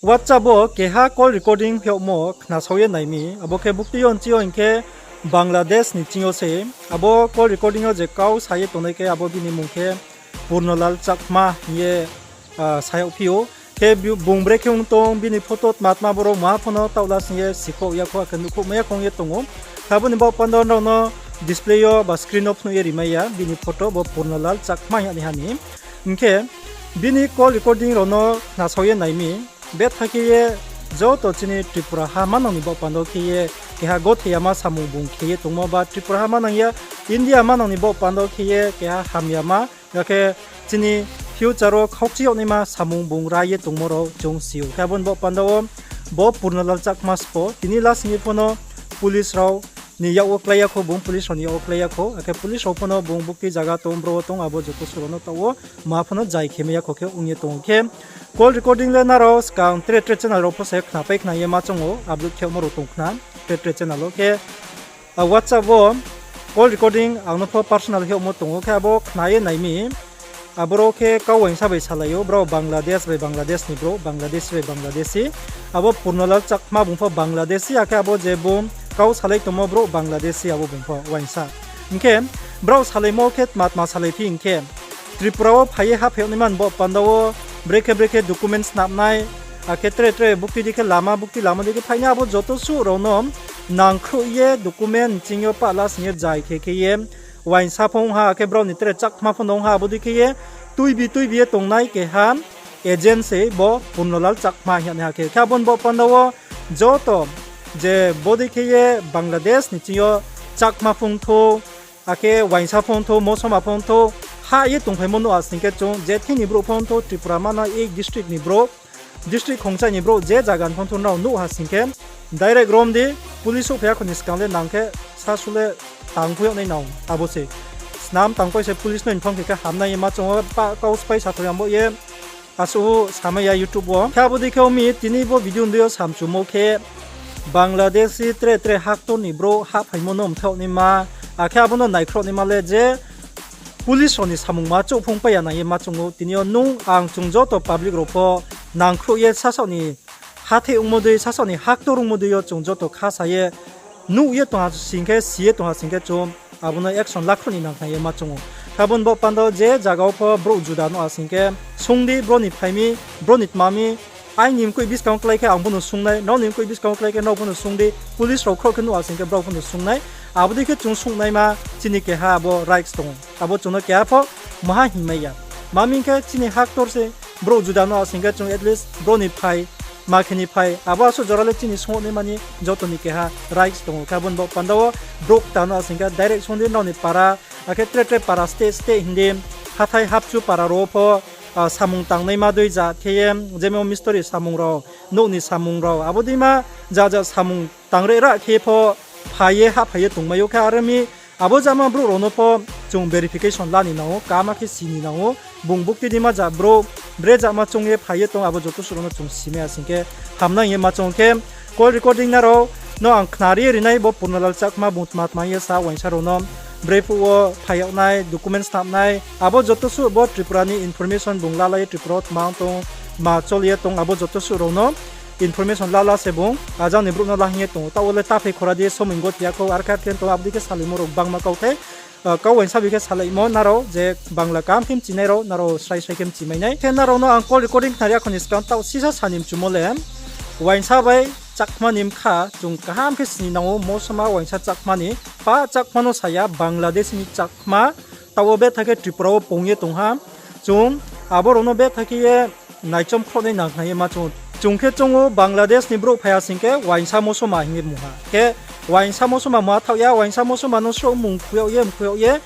WhatsApp keha call recording mo na soye naimi abo ke bukti on chio inke Bangladesh ni chio se abo call recording je kau saye tonai ke abo bini mungke Purnalal Chakma ye sayo pio ke bungbre ke tong bini photo matma boro ma phono taulas ye siko ya ko kan ko me kong ye tongo kabun bo pandon no display yo ba screen of no ye rimaya bini photo bo Purnalal Chakma ya ni hani inke bini call recording no na soye naimi Bethakiye jo to chini Tripura hamano ni bopando kiye keha gothi yama samubung kiye tungmo ba Tripura hamano ya India mano ni bopando kiye keha hamyama yake chini future khokchi onima samubung ra ye tungmoro jongsiu kabon bopando bo Purnalal Chakma spo tini las ni pono police raw ni yawo klaya ko bung police ni yawo klaya ko ake police opono bung bukti jaga tombro tong abo joto surono tawo ma phono jai khemya ko ke ungye tong ke call recording le naro skang tre channel ro pose khna pe khna yema chongo upload khemo ro tong khna tre channel ke WhatsApp bo call recording angno pho personal khemo tong ke abo khna ye naimi abro ke kawen sabai salayo bro Bangladesh be Bangladesh ni bro Bangladesh be Bangladeshi abo Purnalal Chakma bung pho Bangladeshi ake abo je bum kau salai tomo bro Bangladeshi abo bung pho wainsa inke bro salai mo ke matma salai thi inke Tripura phaye ha phe niman bo pandawo breke documents napnai ake tre bukti dike lama dike phaina abo joto su ronom nangkhru ye document chingyo pala singe jai ke ye wain sapong ha ke bro ni tre Chakma phonong ha abo dike ye tuibi tongnai ke ha agency bo Purnalal Chakma hian ha ke khabon bo pandawo joto je bodi ke ye Bangladesh ni chingyo Chakma phung tho ake wain sapong tho mosoma phung tho ha ye tongphai mono asingke chung je thini bro phon to Tripura mana ek district ni bro district khongcha ni bro je jagan phon thon no ha singke direct rom di police ofya khonis kangle nangke sasule tangpui nei naw abose snam tangpoi se police no inform ke hamna ye ma chung pa kau spai sa thoyam bo ye asu samaya YouTube bo khabu dikho mi tini bo video ndio samchu mo ke Bangladeshi tre hak to ni bro ha phai monom thau ni ma akha bono naikro ni ma le je Police oni samungma chopong pa yana ye machungo tinio nung ang chungjo to public ropo nangkhru ye sasoni hathe umodei sasoni haktor umodei yo chungjo to khasaye nu ye to singke sie to singke chom abono action lakhoni nang ye machungo kabon bo pando je jagao pho bro juda no asingke sungdi bro ni phaimi bro nit mami ai nim koi discount like ang bono sungnai no nim koi discount like no bono sungdi police ro khro khnu asingke bro bono sungnai abudi ke chung sungnai ma chini ke ha bo rights tong abo chuno ke pho maha himaya mamin ke chini haktor se bro judano asinga chung at least bro ni phai ma khini phai abo so jorale chini sungo ne mani joto ni ke ha rights tong kabon bo pandawo bro tano asinga direct sonde no ni para ake tre para stay hindi hathai hapchu para ro pho samung tangnai ma doi ja them jemo mystery samung ro no ni samung ro abodi ma ja samung tangre ra ke pho phaye ha phaye tungmayo ka arami abo jama bro rono po chung verification lani nao kama ke sini nao bungbukti dima ja bro bre jama chungye phaye tong abo joto surono chung sime asingke hamna ye ma chungke call recording na ro no ang khnari rinai bo Purnalal Chakma butmat ma ye sa wainsa rono bre pu o phayo nai documents tap nai abo joto su bo Tripura ni information bungla lai Tripura mountong ma choliye tong abo joto su rono information lala sebong ajang ni bruna lahnie tong tawole tafe khora de somingo tiako arkat ken to abdike salimoro bangma kaute kawen sabi ke salai mo naro je bangla kam phim chinero naro sai kem chimainai ken naro no angkol recording tharia khonis kan taw sisa sanim chumole wain sabai Chakma nim kha chung kaham ke sininawo mosama wain sa Chakma ni pa Chakma no saya Bangladesh ni Chakma tawobe thake Tripura pongye tongha chung aborono be thake ye naichom khone nang nai ma chung chungke chungo Bangladesh ni bro phaya singke wain samoso ma hingi muha ke wain samoso ma ma thauya wain samoso ma no so mung khyo ye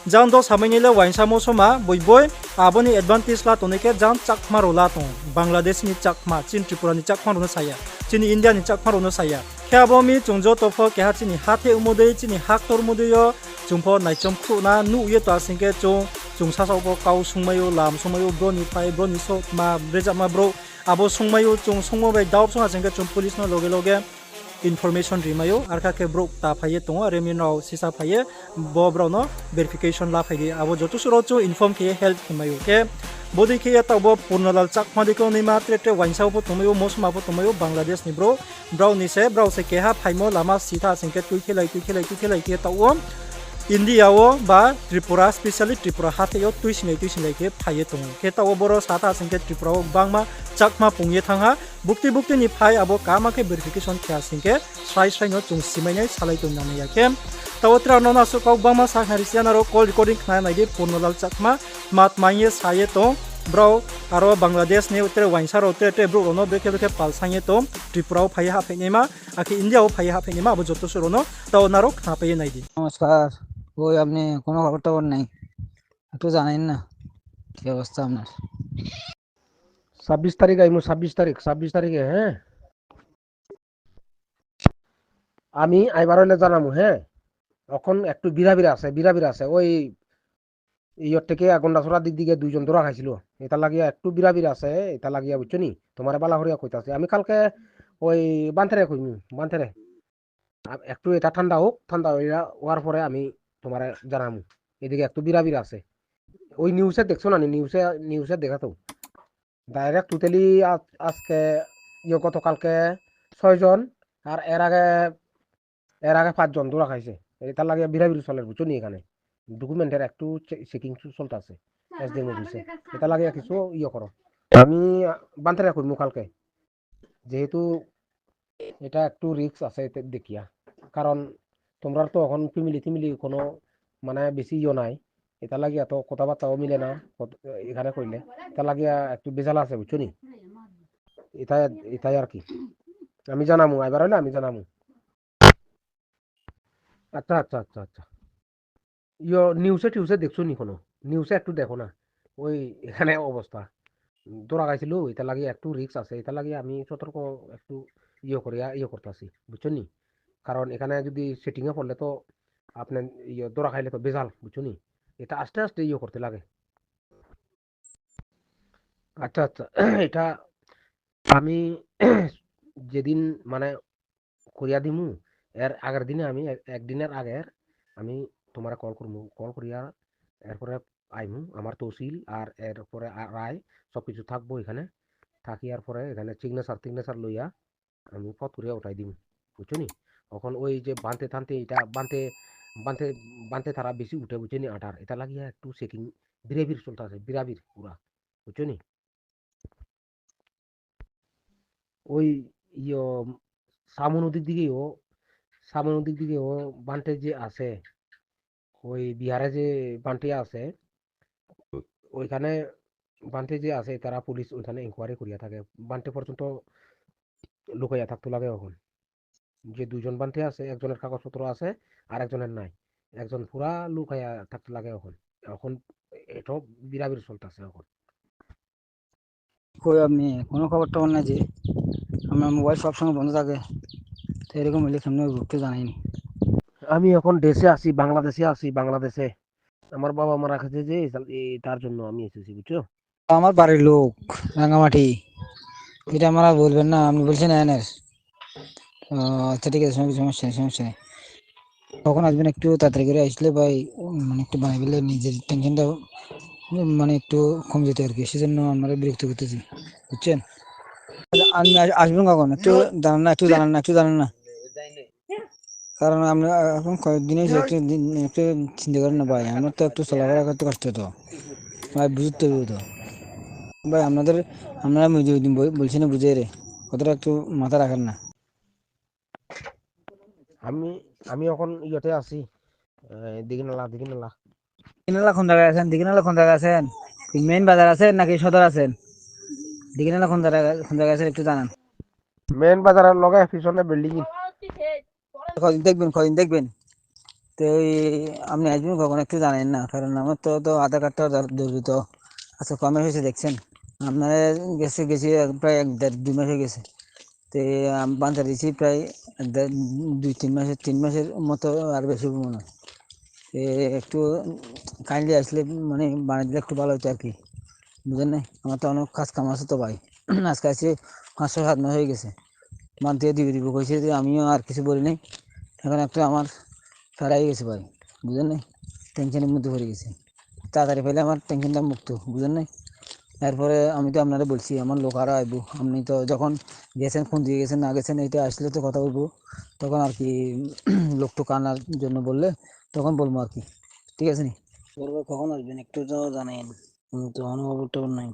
jang do samani le wain samoso ma boy aboni advantage la toneke jang Chakma ro la tong Bangladesh ni Chakma chin Tripura ni Chakma ro no saya chin India ni Chakma ro no saya kya bomi chungjo to pho ke ha chini hathe umodei chini haktor umodei yo chungpho naichom khu na nu ye to singke chung sa so bo kau sungmayo lam sungmayo bro ni pai bro ni so ma breja ma bro abo sungmayo chung sungmo bai daw sunga singke chung police no loge information rimayo arka ke bro ta phaye tong remi no sisa phaye bo bro no verification la phaye abo jotu suro chu inform ke help himayo ke bodi ke ta bo purnalal chakma diko ni ma tre tre wainsa bo tumayo mosma bo tumayo Bangladesh ni bro ni se ke ha phaimo lama sitha singke tui khelai ke ta o India o ba Tripura specially Tripura hate yo tuisinai ke phaye tong ke ta o boro sata singke Tripura o bangma chakma pungye thangha bukti ni phai abo kama ke verification kya singke sai no chung simainai salai tong nami ya ke ta o tra no na so kok bangma sa harisiana ro call recording khna nai de purnalal chakma mat maiye saye tong bro aro Bangladesh ne utre wainsa ro utre bro no beke pal sangye tong Tripura o phai ha phai nema aki India o phai ha phai nema abo joto soro no ta o narok khna paye nai di নমস্কার। ওই আপনি কোনো খবর টবর নাই, একটু জানেন না কি অবস্থা আপনার? 26 তারিখ আইমু 26 তারিখে হ্যাঁ আমি আইবার হইলে জানামু হ্যাঁ এখন একটু বিরাবিরা আছে ওই ইয়র থেকে গন্ডাছড়ার দিক দিকে দুইজন ধরা খাইছিল এটা লাগিয়া একটু বিরাবিরা আছে এটা লাগিয়া বুঝছো নি তোমার বালা হরিয়া কইতাছে আমি কালকে ওই বান্থেরে একটু এটা ঠান্ডা হইয়া হওয়ার পরে আমি তোমার জানামু এদিকে একটু বিরাবিরা আছে ওই নিউজে দেখছো না নিউজে দেখা তো ডাইরেক্ট টোটালি আজকে গতকালকে 6 জন আর এর আগে 5 জন ধরা খাইছে এটা লাগে বিরাবির চলে বুঝছো নি এখানে ডকুমেন্টের একটু চেকিং চলতেছে এসডিএম অফিসে এটা লাগে কিছু করো আমি বান্তারে করবো কালকে যেহেতু এটা একটু রিস্ক আছে দেখিয়া কারণ তোমরা তো এখন ফ্যামিলি কোনো মানে বেশি নাই এটা লাগিয়া তো কথাবার্তাও মিলে না এখানে কইলে এটা লাগিয়া একটু বেজাল আছে বুঝছো নি এটাই আর কি আমি জানামু এবার হইলে আমি জানামু আচ্ছা নিউজে দেখছো নি কোনো নিউজে একটু দেখো না ওই এখানে অবস্থা ধরা খাইছিল এটা লাগে একটু রিস্ক আছে এটা লাগে আমি সতর্ক একটু করতেছি বুঝছো নি কারণ এখানে যদি সেটিংয়ে পড়লে তো আপনার ধরা খাইলে তো বেজাল বুঝছো নি এটা আস্তে করতে লাগে আচ্ছা এটা আমি যেদিন মানে করিয়া দিমু এর আগের দিনে আমি একদিনের আগের আমি তোমার কল করিয়া এরপরে আইমু আমার তহসিল আর এরপরে রায় সবকিছু থাকবো এখানে থাকিয়ার পরে এখানে সিগনেচার লইয়া আমি ফট করিয়া উঠাই দিম বুঝছো নি এখন ওই যে বানতে তারা বেশি উঠে বুঝছো নি আটার এটা লাগিয়া একটু চেকিং বিরাবির চলতেছে বিরাবির পুরা বুঝছো নি ওই ইয় সামু নদীর দিকেও বানতে যে আছে ওই বিহারে যে বানটি আছে ওইখানে বানতে যে আছে তারা পুলিশ ওইখানে ইনকোয়ারি করিয়া থাকে বানতে পর্যন্ত লুকাইয়া থাকতে লাগে এখন যে দুজন বানতে আছে একজনের কাগজপত্র আছে আর একজনের নাই একজন পুরা লুকাইয়া থাকতে লাগে এখন এখন এটাও বিরাবির চলতেছে এখন কই আপনি কোনো খবর টবর নাই যে আমার মোবাইল সবসময় বন্ধ থাকে, তো এরকম হলে কেমন ঘুরতে জানাইনি। আমি এখন বাংলাদেশে আমার বাবা মারা গেছে যে তার জন্য আমি এসেছি বুঝছো আমার বাড়ির লোক রাঙামাটি, এটা আমরা বলবেন না, আপনি বলছেন এনের। আচ্ছা ঠিক আছে, সমস্যা নেই। কখন আসবেন একটু তাড়াতাড়ি করে আসলে ভাই, মানে একটু বানাই ফেলে নিজের টেনশনটা মানে একটু কম যেত আর কি, সেজন্য আমরা বিরক্ত করতেছি বুঝছেন। আপনি আসবেন কখন একটু জানান না কারণ আমরা এখন কয়েকদিন একটু চিন্তা করেন না ভাই, আমার তো একটু চলাফেরা করতে কষ্ট তো ভাই, বুঝতে হবে তো ভাই আপনারা বলছি না বুঝে রে, কতটা একটু মাথা রাখেন না। আমি এখন ইয়েতে আছি দিঘিনালা দিঘিনালা কোন জায়গায় আছেন? মেইন বাজার আছেন নাকি সদর আছেন? দিঘিনালা কোন জায়গায় আছেন একটু জানান। মেন বাজারের লগে পিছনে বিল্ডিং কদিন দেখবেন তো আপনি আসবেন কখন একটু জানেন না, কারণ আমার তো আধার কার্ডটা জরুরি তো। আচ্ছা কমে হয়েছে দেখছেন, আপনার গেছি প্রায় 1-2 মাস হয়ে গেছে, তো আমি বান্ধা দিয়েছি প্রায় 3 মাসের মতো আর বেশি মনে হয়। একটু কাইন্ডলি আসলে মানে বানিয়ে দিলে একটু ভালো হতো আর কি, বুঝলেন না। আমার তো অনেক কাম আছে তো ভাই, আজকে আসছে 5-7 মাস হয়ে গেছে, বান্ধ থেকে দিব কইছে যে আমিও আর কিছু বলি নাই। এখন একটু আমার সারাই গেছে ভাই, বুঝলেন না, টেনশনের মধ্যে পড়ে গেছে। তাড়াতাড়ি পেলে আমার টেনশনটা মুক্ত, বুঝলেন না। এরপরে আমি তো আপনারা বলছি আমার লোক আরো আইবো, আপনি তো যখন গেছেন ফোন দিয়ে গেছেন না গেছেন এটা আসলে তো কথা বলবো, তখন আর কি লোক টোক আনার জন্য বললে তখন বলবো আর কি, ঠিক আছে নি? কখন আসবেন একটু তো জানেন, তো অনুভব নাই।